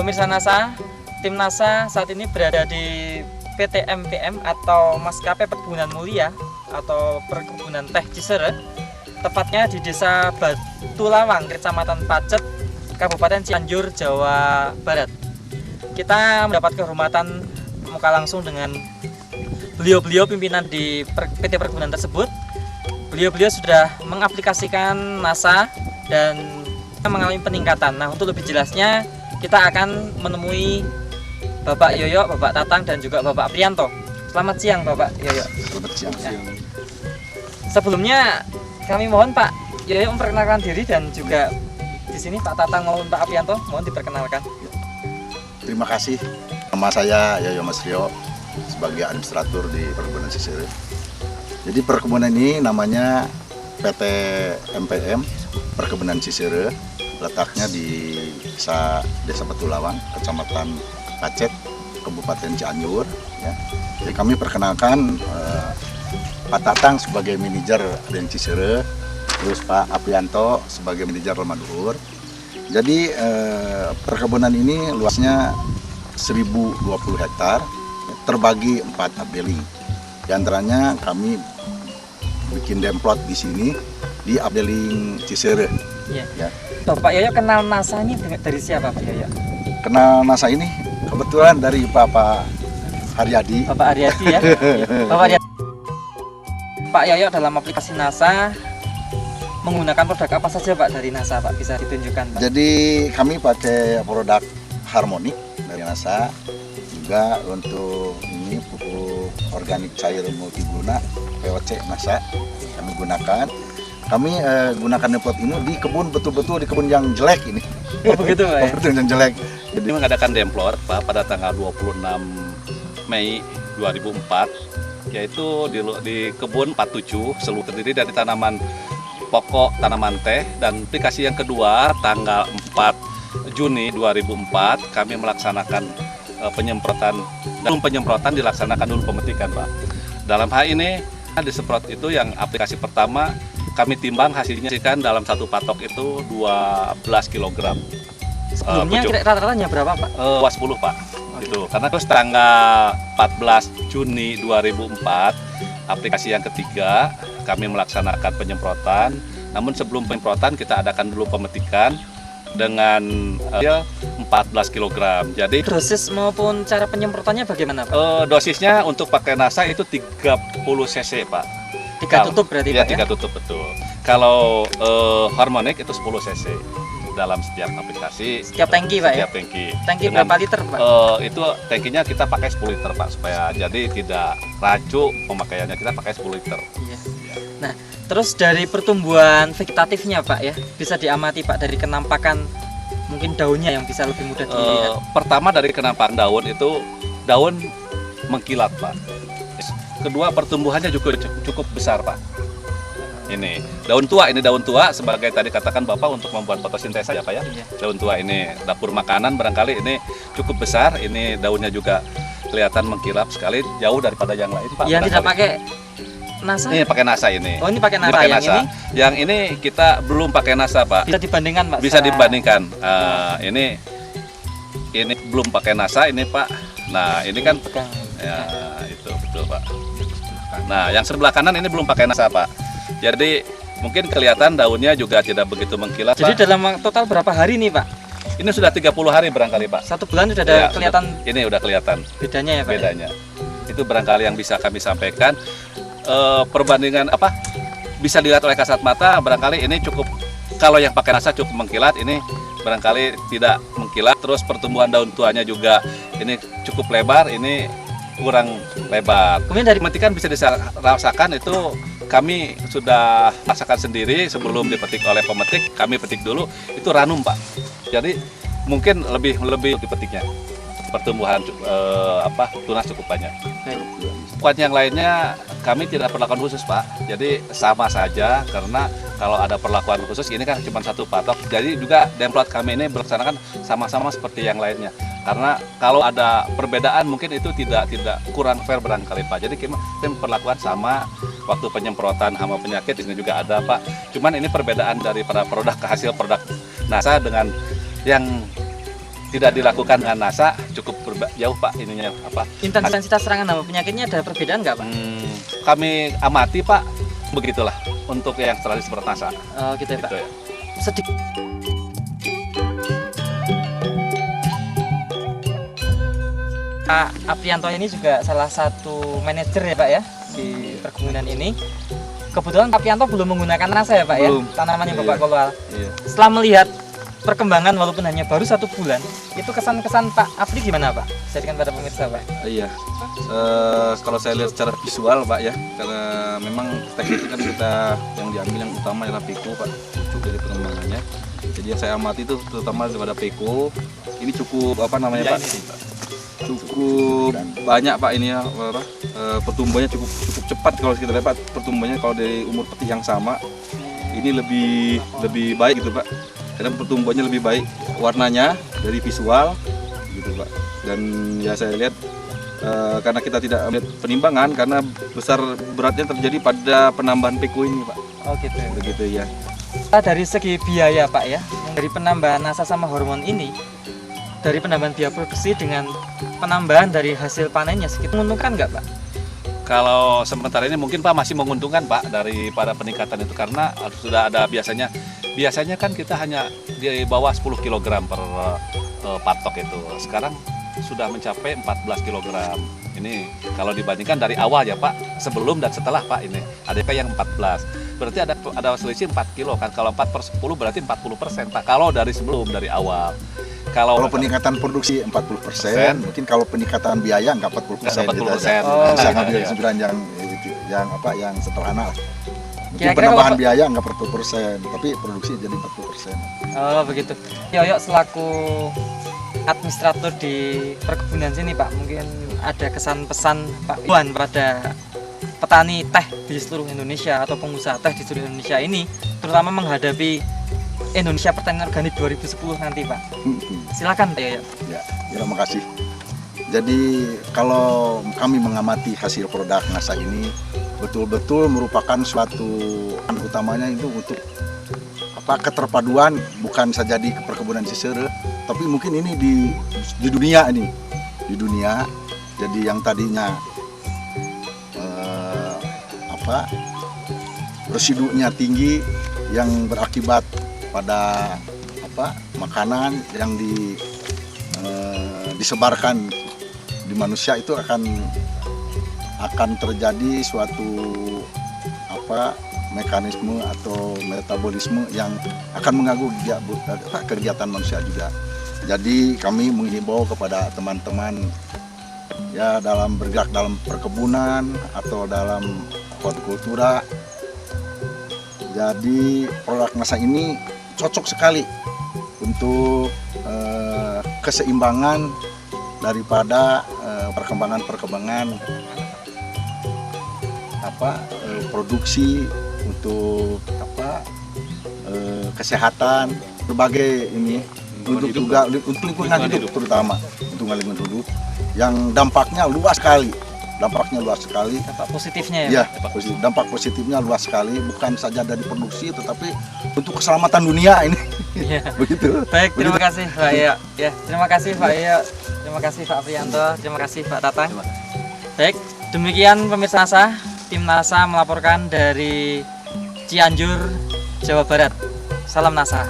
pemirsa NASA, tim NASA saat ini berada di PT MPM atau Maskapai Perkebunan Mulia atau Perkebunan Teh Cisere, tepatnya di Desa Batu Lawang, Kecamatan Pacet, Kabupaten Cianjur, Jawa Barat. Kita mendapat kehormatan muka langsung dengan beliau-beliau pimpinan di PT Perkebunan tersebut. Beliau-beliau sudah mengaplikasikan NASA dan mengalami peningkatan. Nah, untuk lebih jelasnya kita akan menemui Bapak Yoyo, Bapak Tatang, dan juga Bapak Prianto. Selamat siang Bapak Yoyo. Selamat siang. Ya. Sebelumnya kami mohon Pak Yoyo memperkenalkan diri, dan juga di sini Pak Tatang maupun Pak Prianto mohon diperkenalkan. Terima kasih. Nama saya Yoyo Mas Rio sebagai administrator di Perkebunan Cisere. Jadi perkebunan ini namanya PT MPM Perkebunan Cisere, letaknya di Desa Batu Lawang, Kecamatan Pacet, Kabupaten Cianjur. Ya. Jadi kami perkenalkan Pak Tatang sebagai manajer Aden Cisere, terus Pak Aprianto sebagai manajer Lemaduhur. Jadi perkebunan ini luasnya 1020 hektar, terbagi 4 abdeling. Di antaranya kami bikin demplot di sini di abdeling Cisere. Iya. Ya. Bapak Yoyo kenal NASA ini dari siapa Pak Yoyo? Kenal NASA ini kebetulan dari Bapak Haryadi. Bapak Aryadi ya. Bapak Aryadi. Pak Yoyo dalam aplikasi NASA menggunakan produk apa saja Pak dari NASA Pak? Bisa ditunjukkan Pak? Jadi kami pakai produk Harmonic dari NASA, juga untuk ini pupuk organik cair multiguna POC NASA kami gunakan. Kami gunakan demplot ini di kebun, betul-betul di kebun yang jelek ini. Oh begitu Pak ya? Betul yang jelek. Jadi mengadakan demplot Pak pada tanggal 26 Mei 2004, yaitu di kebun 47 seluruh terdiri dari tanaman pokok, tanaman teh. Dan aplikasi yang kedua tanggal 4 Juni 2004 kami melaksanakan penyemprotan. Dan penyemprotan dilaksanakan dulu pemetikan Pak. Dalam hal ini disemprot itu yang aplikasi pertama kami timbang hasilnya kan dalam satu patok itu 12 kg. Sebelumnya rata-ratanya berapa Pak? 10 Pak. Itu karena terus tanggal 14 Juni 2004 aplikasi yang ketiga kami melaksanakan penyemprotan. Namun sebelum penyemprotan kita adakan dulu pemetikan dengan 14 kg. Jadi Dosis maupun cara penyemprotannya bagaimana Pak? dosisnya untuk pakai NASA itu 30 cc Pak. 3 tutup berarti ya, Pak ya? 3 tutup betul. Kalau Harmonic itu 10 cc dalam setiap aplikasi. Setiap tangki Pak ya? Setiap tangki. Tangki Dengan, berapa liter Pak? Itu tangkinya kita pakai 10 liter Pak, supaya jadi tidak rancu pemakaiannya, kita pakai 10 liter. Iya. Nah, terus dari pertumbuhan vegetatifnya Pak ya, bisa diamati Pak dari kenampakan mungkin daunnya yang bisa lebih mudah dilihat. Pertama dari kenampakan daun itu daun mengkilat Pak. Kedua pertumbuhannya juga cukup besar Pak. Ini daun tua sebagai tadi katakan Bapak untuk membuat fotosintesa ya Pak ya. Iya. Daun tua ini dapur makanan barangkali ini cukup besar. Ini daunnya juga kelihatan mengkilap sekali, jauh daripada yang lain Pak. Yang tidak barangkali. pakai NASA? Ini pakai NASA ini. Oh ini pakai Ini NASA pakai yang NASA. ini? Yang ini kita belum pakai NASA Pak. Bisa dibandingkan Pak? Bisa secara- dibandingkan. Ini belum pakai NASA ini Pak. Nah ini kan Pegang. ya itu betul Pak. Nah yang sebelah kanan ini belum pakai NASA Pak. Jadi mungkin kelihatan daunnya juga tidak begitu mengkilat Jadi Pak. dalam total berapa hari nih Pak? Ini sudah 30 hari barangkali Pak. 1 bulan sudah ada Ya, kelihatan ini udah kelihatan bedanya ya Pak? ya? bedanya. Itu barangkali yang bisa kami sampaikan. Perbandingan apa bisa dilihat oleh kasat mata, barangkali ini cukup, kalau yang pakai NASA cukup mengkilat, ini barangkali tidak mengkilat. Terus pertumbuhan daun tuanya juga ini cukup lebar, ini kurang lebar. Kemudian dari Metikan bisa dirasakan itu kami sudah rasakan sendiri sebelum dipetik oleh pemetik. Kami petik dulu itu ranum Pak. Jadi mungkin lebih dipetiknya. Pertumbuhan tunas cukup banyak. Buat yang lainnya kami tidak perlakuan khusus Pak. Jadi sama saja, karena kalau ada perlakuan khusus ini kan cuma satu patok. Jadi juga demplot kami ini berlaksanakan sama-sama seperti yang lainnya. Karena kalau ada perbedaan mungkin itu tidak kurang fair barangkali Pak. Jadi kita perlakuan sama, waktu penyemprotan hama penyakit ini juga ada Pak. Cuman ini perbedaan dari para produk ke hasil produk NASA dengan yang tidak dilakukan dengan NASA cukup jauh Pak ininya apa. Intensitas serangan hama penyakitnya ada perbedaan nggak Pak? Kami amati Pak, begitulah untuk yang strategis seperti NASA. Oh gitu ya Pak. Gitu ya. Sedikit. Pak Aprianto ini juga salah satu manajer ya Pak ya di perkebunan ini. Kebetulan Pak Aprianto belum menggunakan NASA ya Pak Belum. ya, tanaman yang Iya. Bapak kelola. Iya. Setelah melihat perkembangan walaupun hanya baru 1 bulan, itu kesan-kesan Pak Apri gimana Pak? Sampaikan pada pemirsa Pak. Iya, kalau saya lihat secara visual Pak ya, karena memang teknik kan kita yang diambil yang utama adalah peko Pak, cukup dari pengembangannya. Jadi yang saya amati itu terutama daripada peko, ini cukup apa namanya Pak? Cukup banyak Pak ini ya, pertumbuhannya cukup cepat kalau kita lihat Pak, pertumbuhannya kalau dari umur peti yang sama, ini lebih baik gitu Pak. Karena pertumbuhannya lebih baik, warnanya dari visual gitu Pak. Dan ya saya lihat karena kita tidak melihat penimbangan karena besar beratnya terjadi pada penambahan peko ini Pak. Oh gitu. Begitu ya. Dari segi biaya Pak ya, dari penambahan NASA sama hormon ini, dari penambahan biaya produksi dengan penambahan dari hasil panennya segitu menguntungkan nggak Pak? Kalau sementara ini mungkin Pak masih menguntungkan Pak daripada peningkatan itu karena sudah ada biasanya kan kita hanya di bawah 10 kg per patok itu. Sekarang sudah mencapai 14 kg. Ini kalau dibandingkan dari awal ya Pak, sebelum dan setelah Pak ini ADP yang 14. Berarti ada selisih 4 kilo kan. Kalau 4/10 berarti 40% Pak. Kalau dari sebelum dari awal. Kalau peningkatan produksi 40%, mungkin kalau peningkatan biaya nggak 40%. 40%. Oh, Bisa iya, ngambil iya. kesimpulan yang sederhana lah. Mungkin Kira-kira penambahan kalau- biaya nggak 40%, tapi produksi jadi 40%. Oh begitu. Yoyo selaku administrator di perkebunan sini Pak, mungkin ada kesan pesan Pak Iwan pada petani teh di seluruh Indonesia atau pengusaha teh di seluruh Indonesia ini, terutama menghadapi Indonesia Pertanian Organik 2010 nanti Pak. Silakan Pak Yoyo. Ya, terima kasih. Jadi kalau kami mengamati hasil produk NASA ini betul-betul merupakan suatu utamanya itu untuk keterpaduan bukan saja di perkebunan Cisere, tapi mungkin ini di dunia ini, di dunia. Jadi yang tadinya residunya tinggi yang berakibat pada makanan yang disebarkan di manusia itu akan terjadi suatu mekanisme atau metabolisme yang akan mengganggu kegiatan manusia juga. Jadi kami menghimbau kepada teman-teman ya dalam bergerak dalam perkebunan atau dalam hortikultura. Jadi produk NASA ini cocok sekali untuk keseimbangan daripada perkembangan produksi untuk kesehatan berbagai ini untuk juga untuk lingkungan hidup terutama untuk lingkungan hidup yang dampaknya luas sekali. Dampak positifnya ya. Ya, dampak positifnya luas sekali, bukan saja dari produksi tetapi untuk keselamatan dunia ini. Iya. Begitu. Baik, terima kasih Pak Yoyo. Ya, terima kasih Pak Yoyo. Terima kasih Pak Aprianto. Terima kasih Pak Tatang. Baik, demikian pemirsa NASA, tim NASA melaporkan dari Cianjur, Jawa Barat. Salam NASA.